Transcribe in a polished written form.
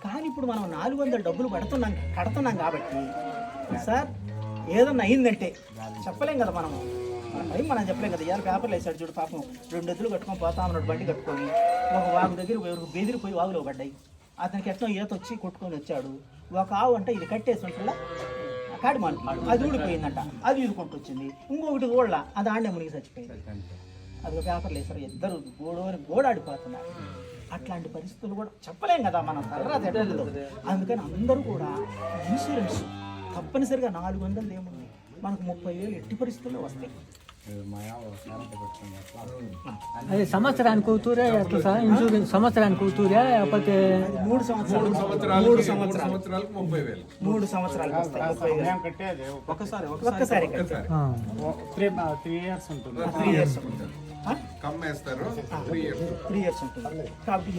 కానీ ఇప్పుడు మనం 400 డబ్బులు కడుతున్నాం కాబట్టి సార్ ఏదన్నా అయిందంటే చెప్పలేం కదా మనం చెప్పలేం కదా. ఇవాళ పేపర్లు వేసాడు చూడు పాపం 2 ఎద్దులు కట్టుకొని పోతా ఉన్నాడు బండి కట్టుకొని ఒక వాగు దగ్గర బెదిరిపోయి వాగులో పడ్డాయి. అతనికి ఎట్లా ఈత వచ్చి కొట్టుకొని వచ్చాడు. ఒక ఆవు అంటే ఇది కట్టేసి ఉంటుందా కాడి మనకి అది ఊడిపోయిందంట, అది ఈదుకుంటూ వచ్చింది. ఇంకొకటి ఓళ్ళ అది ఆడే మునిగి చచ్చిపోయింది. అది పేపర్లు వేసారు, ఇద్దరు గోడాడిపోతున్నారు. అట్లాంటి పరిస్థితులు కూడా చెప్పలేం కదా మనం తర్వాత ఎట్లేదు. అందుకని అందరూ కూడా ఇన్సూరెన్స్ తప్పనిసరిగా 400 ఏముంది మనకు 30,000 ఎట్టి పరిస్థితుల్లో వస్తాయి. అది సంవత్సరానికి కూతురే ఎట్లా సార్ ఇన్సూరెన్స్? సంవత్సరానికి కూతురే లేకపోతే 3 సంవత్సరాలకు 30,000 ఒక్కసారి 3 ఇయర్స్ ఉంటుంది. 3 ఇయర్స్ ఉంటుంది కాబట్టి